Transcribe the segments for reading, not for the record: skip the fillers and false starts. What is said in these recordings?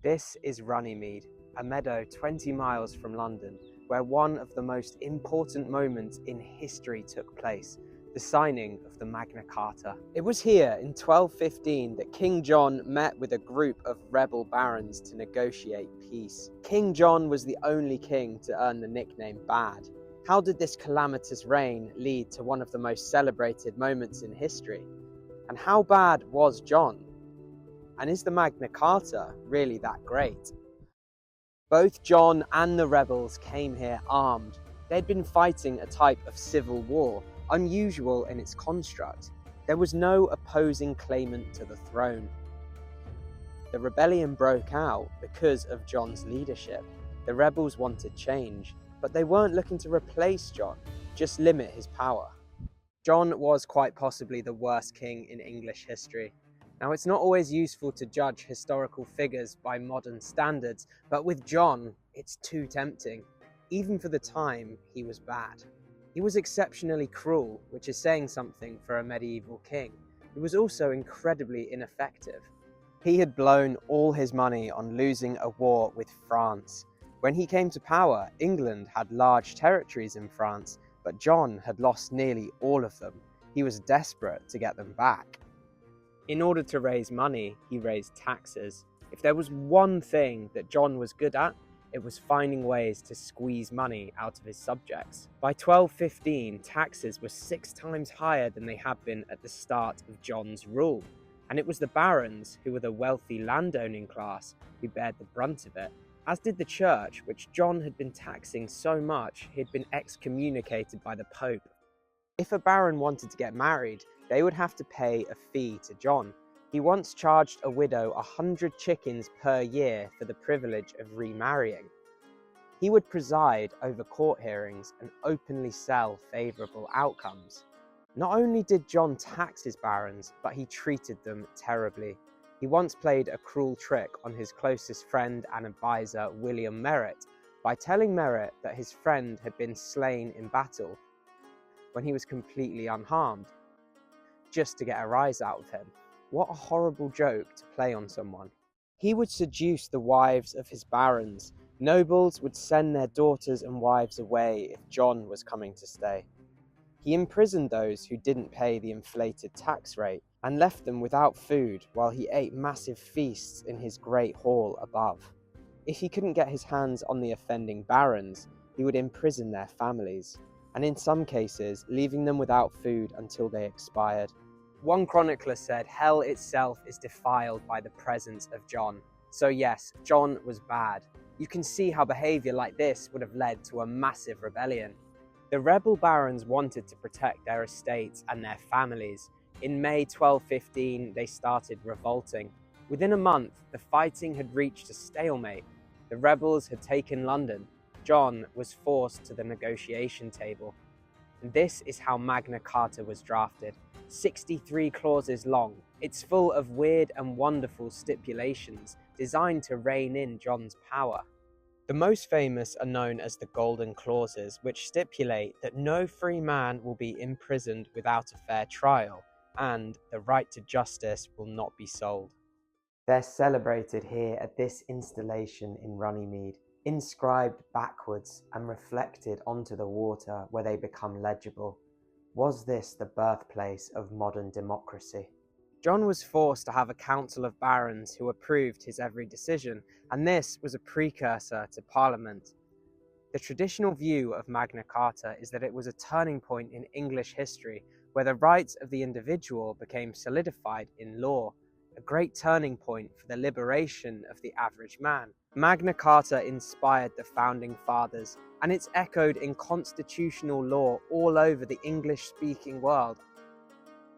This is Runnymede, a meadow 20 miles from London, where one of the most important moments in history took place, the signing of the Magna Carta. It was here in 1215 that King John met with a group of rebel barons to negotiate peace. King John was the only king to earn the nickname Bad. How did this calamitous reign lead to one of the most celebrated moments in history? And how bad was John? And is the Magna Carta really that great? Both John and the rebels came here armed. They'd been fighting a type of civil war, unusual in its construct. There was no opposing claimant to the throne. The rebellion broke out because of John's leadership. The rebels wanted change, but they weren't looking to replace John, just limit his power. John was quite possibly the worst king in English history. Now, it's not always useful to judge historical figures by modern standards, but with John, it's too tempting. Even for the time, he was bad. He was exceptionally cruel, which is saying something for a medieval king. He was also incredibly ineffective. He had blown all his money on losing a war with France. When he came to power, England had large territories in France, but John had lost nearly all of them. He was desperate to get them back. In order to raise money, he raised taxes. If there was one thing that John was good at, it was finding ways to squeeze money out of his subjects. By 1215, taxes were 6 times higher than they had been at the start of John's rule. And it was the barons, who were the wealthy landowning class, who bared the brunt of it. As did the church, which John had been taxing so much he had been excommunicated by the Pope. If a baron wanted to get married, they would have to pay a fee to John. He once charged a widow 100 chickens per year for the privilege of remarrying. He would preside over court hearings and openly sell favourable outcomes. Not only did John tax his barons, but he treated them terribly. He once played a cruel trick on his closest friend and advisor, William Merritt, by telling Merritt that his friend had been slain in battle when he was completely unharmed, just to get a rise out of him. What a horrible joke to play on someone. He would seduce the wives of his barons. Nobles would send their daughters and wives away if John was coming to stay. He imprisoned those who didn't pay the inflated tax rate and left them without food while he ate massive feasts in his great hall above. If he couldn't get his hands on the offending barons, he would imprison their families, and in some cases, leaving them without food until they expired. One chronicler said, "Hell itself is defiled by the presence of John." So yes, John was bad. You can see how behaviour like this would have led to a massive rebellion. The rebel barons wanted to protect their estates and their families. In May 1215, they started revolting. Within a month, the fighting had reached a stalemate. The rebels had taken London. John was forced to the negotiation table. And this is how Magna Carta was drafted. 63 clauses long. It's full of weird and wonderful stipulations designed to rein in John's power. The most famous are known as the Golden Clauses, which stipulate that no free man will be imprisoned without a fair trial, and the right to justice will not be sold. They're celebrated here at this installation in Runnymede, inscribed backwards and reflected onto the water where they become legible. Was this the birthplace of modern democracy? John was forced to have a council of barons who approved his every decision, and this was a precursor to Parliament. The traditional view of Magna Carta is that it was a turning point in English history where the rights of the individual became solidified in law, a great turning point for the liberation of the average man. Magna Carta inspired the founding fathers, and it's echoed in constitutional law all over the English-speaking world.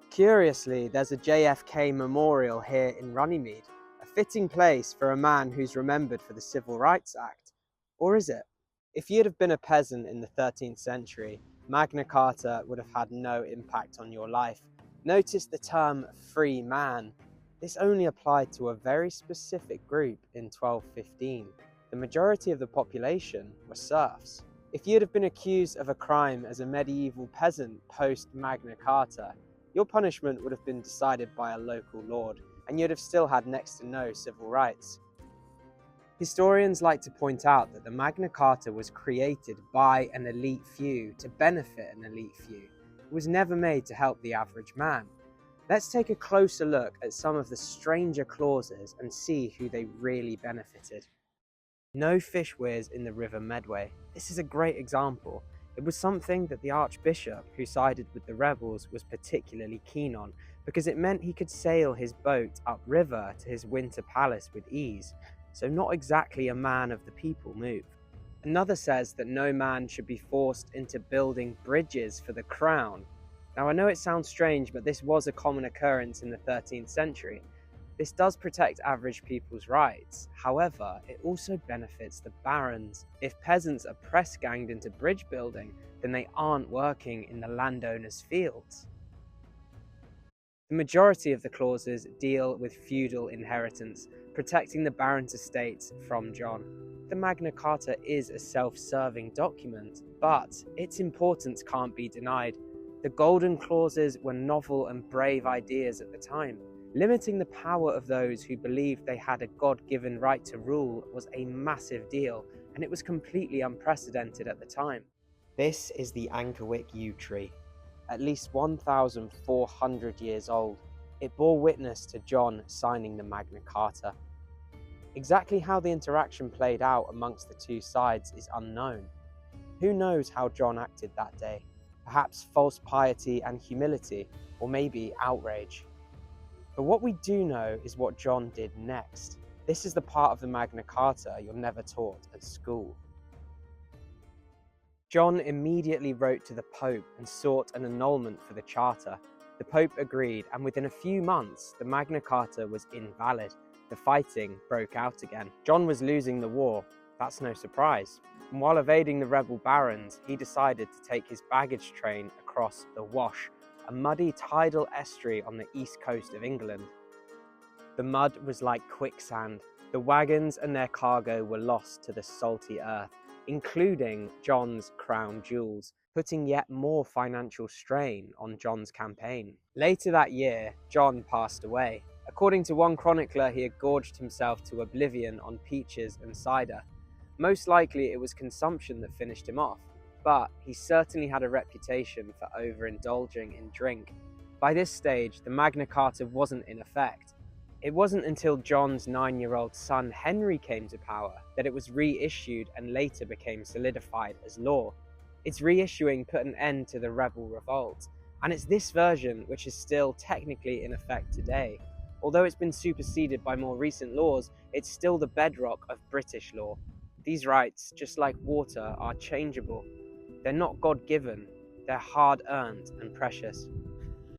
Curiously, there's a JFK memorial here in Runnymede, a fitting place for a man who's remembered for the Civil Rights Act. Or is it? If you'd have been a peasant in the 13th century, Magna Carta would have had no impact on your life. Notice the term free man. This only applied to a very specific group in 1215. The majority of the population were serfs. If you'd have been accused of a crime as a medieval peasant post-Magna Carta, your punishment would have been decided by a local lord, and you'd have still had next to no civil rights. Historians like to point out that the Magna Carta was created by an elite few to benefit an elite few. It was never made to help the average man. Let's take a closer look at some of the stranger clauses and see who they really benefited. No fish weirs in the River Medway. This is a great example. It was something that the Archbishop, who sided with the rebels, was particularly keen on, because it meant he could sail his boat upriver to his winter palace with ease. So not exactly a man of the people move. Another says that no man should be forced into building bridges for the crown. Now I know it sounds strange, but this was a common occurrence in the 13th century. This does protect average people's rights. However, it also benefits the barons. If peasants are press-ganged into bridge building, then they aren't working in the landowner's fields. The majority of the clauses deal with feudal inheritance, protecting the baron's estates from John. The Magna Carta is a self-serving document, but its importance can't be denied. The golden clauses were novel and brave ideas at the time. Limiting the power of those who believed they had a God-given right to rule was a massive deal, and it was completely unprecedented at the time. This is the Ankerwyck yew tree, at least 1,400 years old. It bore witness to John signing the Magna Carta. Exactly how the interaction played out amongst the two sides is unknown. Who knows how John acted that day? Perhaps false piety and humility, or maybe outrage. But what we do know is what John did next. This is the part of the Magna Carta you're never taught at school. John immediately wrote to the Pope and sought an annulment for the Charter. The Pope agreed, and within a few months, the Magna Carta was invalid. The fighting broke out again. John was losing the war. That's no surprise. And while evading the rebel barons, he decided to take his baggage train across the Wash, a muddy tidal estuary on the east coast of England. The mud was like quicksand. The wagons and their cargo were lost to the salty earth, including John's crown jewels, putting yet more financial strain on John's campaign. Later that year, John passed away. According to one chronicler, he had gorged himself to oblivion on peaches and cider. Most likely it was consumption that finished him off, but he certainly had a reputation for overindulging in drink. By this stage, the Magna Carta wasn't in effect. It wasn't until John's 9-year-old son Henry came to power that it was reissued and later became solidified as law. Its reissuing put an end to the rebel revolt, and it's this version which is still technically in effect today. Although it's been superseded by more recent laws, it's still the bedrock of British law. These rights, just like water, are changeable. They're not God-given, they're hard-earned and precious.